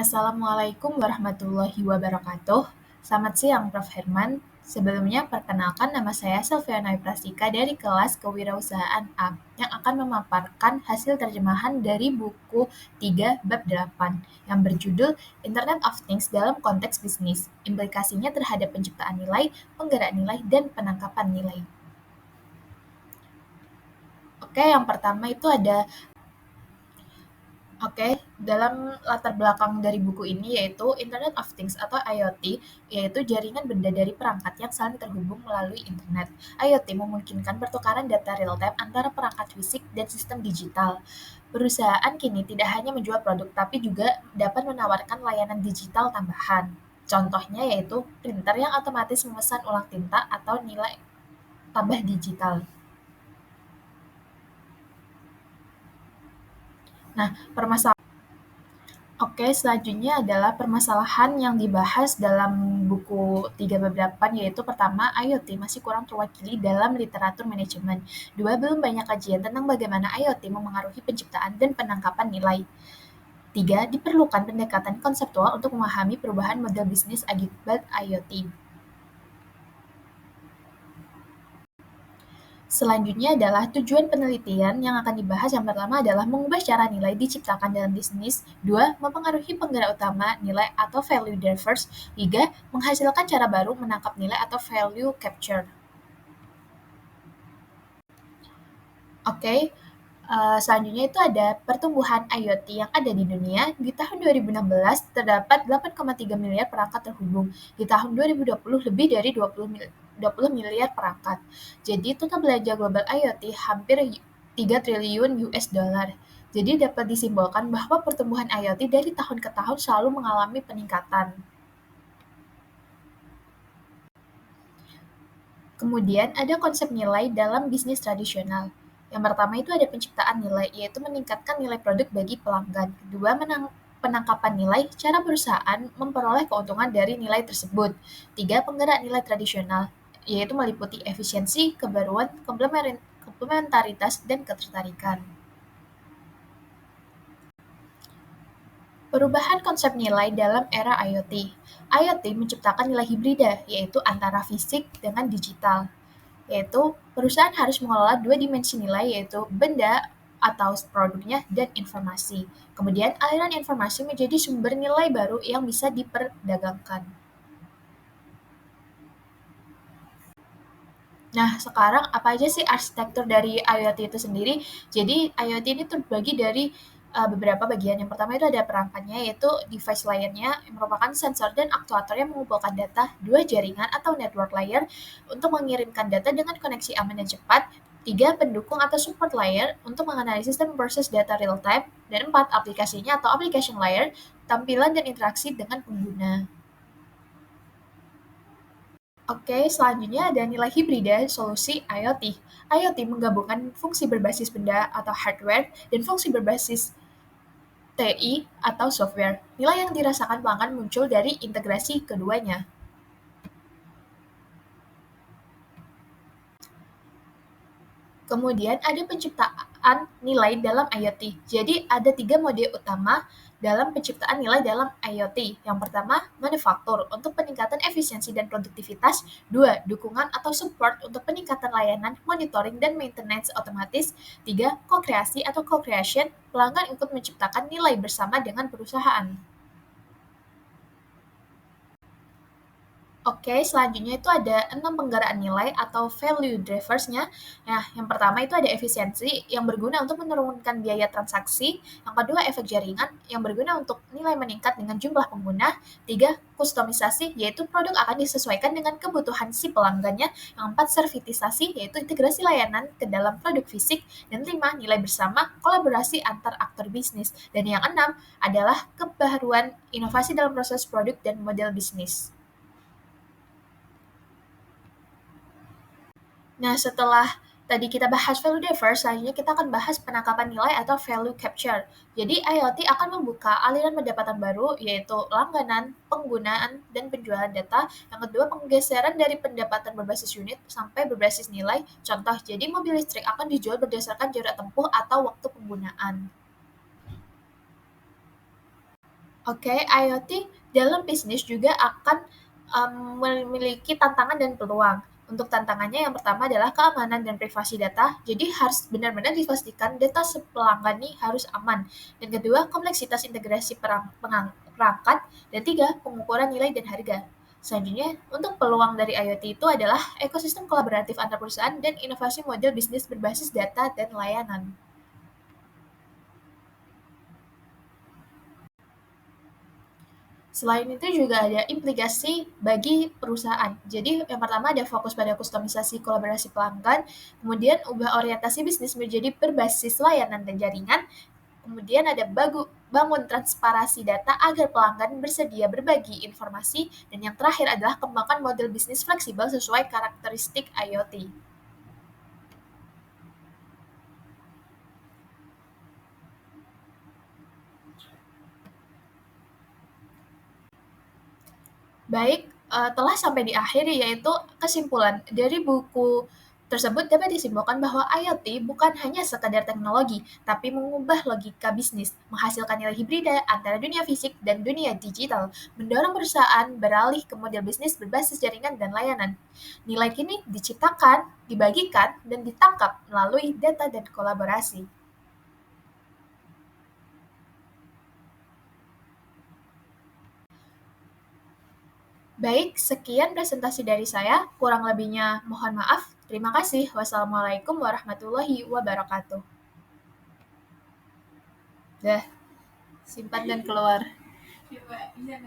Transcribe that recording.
Assalamualaikum warahmatullahi wabarakatuh. Selamat siang, Prof. Herman. Sebelumnya, perkenalkan nama saya Selviana Prastika dari kelas Kewirausahaan A yang akan memaparkan hasil terjemahan dari buku 3 bab 8 yang berjudul Internet of Things dalam konteks bisnis, implikasinya terhadap penciptaan nilai, penggerak nilai, dan penangkapan nilai. Oke, yang pertama itu ada dalam latar belakang dari buku ini yaitu Internet of Things atau IoT, yaitu jaringan benda dari perangkat yang saling terhubung melalui internet. IoT memungkinkan pertukaran data real-time antara perangkat fisik dan sistem digital. Perusahaan kini tidak hanya menjual produk, tapi juga dapat menawarkan layanan digital tambahan. Contohnya yaitu printer yang otomatis memesan ulang tinta atau nilai tambah digital. Nah, selanjutnya adalah permasalahan yang dibahas dalam buku 3 bab 8, yaitu pertama, IoT masih kurang terwakili dalam literatur manajemen. Dua, belum banyak kajian tentang bagaimana IoT memengaruhi penciptaan dan penangkapan nilai. Tiga, diperlukan pendekatan konseptual untuk memahami perubahan model bisnis akibat IoT. Selanjutnya adalah tujuan penelitian yang akan dibahas. Yang pertama adalah mengubah cara nilai diciptakan dalam bisnis. 2. Mempengaruhi penggerak utama nilai atau value drivers. 3. Menghasilkan cara baru menangkap nilai atau value capture. Selanjutnya itu ada pertumbuhan IoT yang ada di dunia. Di tahun 2016 terdapat 8,3 miliar perangkat terhubung. Di tahun 2020 lebih dari 20 miliar perangkat. Jadi total belanja global IoT hampir 3 triliun US dollar. Jadi dapat disimpulkan bahwa pertumbuhan IoT dari tahun ke tahun selalu mengalami peningkatan. Kemudian ada konsep nilai dalam bisnis tradisional. Yang pertama itu ada penciptaan nilai, yaitu meningkatkan nilai produk bagi pelanggan. Kedua, penangkapan nilai, cara perusahaan memperoleh keuntungan dari nilai tersebut. Tiga, penggerak nilai tradisional, yaitu meliputi efisiensi, kebaruan, komplementaritas, dan ketertarikan. Perubahan konsep nilai dalam era IoT. IoT menciptakan nilai hibrida, yaitu antara fisik dengan digital. Yaitu perusahaan harus mengelola dua dimensi nilai, yaitu benda atau produknya dan informasi. Kemudian aliran informasi menjadi sumber nilai baru yang bisa diperdagangkan. Nah, sekarang apa aja sih arsitektur dari IoT itu sendiri? Jadi, IoT ini terbagi dari beberapa bagian. Yang pertama itu ada perangkatnya, yaitu device layer-nya, yang merupakan sensor dan aktuator yang mengumpulkan data. Dua, jaringan atau network layer untuk mengirimkan data dengan koneksi aman dan cepat. Tiga, pendukung atau support layer untuk menganalisis dan memproses data real-time. Dan empat, aplikasinya atau application layer, tampilan dan interaksi dengan pengguna. Selanjutnya ada nilai hibrida solusi IoT. IoT menggabungkan fungsi berbasis benda atau hardware dan fungsi berbasis TI atau software. Nilai yang dirasakan pelanggan muncul dari integrasi keduanya. Kemudian ada penciptaan nilai dalam IoT. Jadi ada 3 mode utama dalam penciptaan nilai dalam IoT. Yang pertama, manufaktur untuk peningkatan efisiensi dan produktivitas. 2. Dukungan atau support untuk peningkatan layanan, monitoring, dan maintenance otomatis. 3. Co-kreasi atau co-creation, pelanggan ikut menciptakan nilai bersama dengan perusahaan. Selanjutnya itu ada 6 penggerak nilai atau value drivers-nya. Nah, yang pertama itu ada efisiensi yang berguna untuk menurunkan biaya transaksi. Yang kedua, efek jaringan yang berguna untuk nilai meningkat dengan jumlah pengguna. Tiga, kustomisasi, yaitu produk akan disesuaikan dengan kebutuhan si pelanggannya. Yang empat, servitisasi, yaitu integrasi layanan ke dalam produk fisik. Dan lima, nilai bersama, kolaborasi antar aktor bisnis. Dan yang enam adalah kebaruan inovasi dalam proses produk dan model bisnis. Nah, setelah tadi kita bahas value drivers, selanjutnya kita akan bahas penangkapan nilai atau value capture. Jadi, IoT akan membuka aliran pendapatan baru, yaitu langganan, penggunaan, dan penjualan data. Yang kedua, penggeseran dari pendapatan berbasis unit sampai berbasis nilai. Contoh, jadi mobil listrik akan dijual berdasarkan jarak tempuh atau waktu penggunaan. Oke, IoT dalam bisnis juga akan memiliki tantangan dan peluang. Untuk tantangannya yang pertama adalah keamanan dan privasi data. Jadi harus benar-benar dipastikan data pelanggan nih harus aman. Dan kedua, kompleksitas integrasi perangkat. Dan tiga, pengukuran nilai dan harga. Selanjutnya, untuk peluang dari IoT itu adalah ekosistem kolaboratif antar perusahaan dan inovasi model bisnis berbasis data dan layanan. Selain itu juga ada implikasi bagi perusahaan. Jadi yang pertama ada fokus pada kustomisasi kolaborasi pelanggan, kemudian ubah orientasi bisnis menjadi berbasis layanan dan jaringan, kemudian ada bangun transparansi data agar pelanggan bersedia berbagi informasi, dan yang terakhir adalah kembangkan model bisnis fleksibel sesuai karakteristik IoT. Baik, telah sampai di akhir, yaitu kesimpulan dari buku tersebut dapat disimpulkan bahwa IoT bukan hanya sekadar teknologi, tapi mengubah logika bisnis, menghasilkan nilai hibrida antara dunia fisik dan dunia digital, mendorong perusahaan beralih ke model bisnis berbasis jaringan dan layanan. Nilai kini diciptakan, dibagikan, dan ditangkap melalui data dan kolaborasi. Baik, sekian presentasi dari saya. Kurang lebihnya mohon maaf. Terima kasih. Wassalamualaikum warahmatullahi wabarakatuh. Dah, simpan dan keluar. Udah.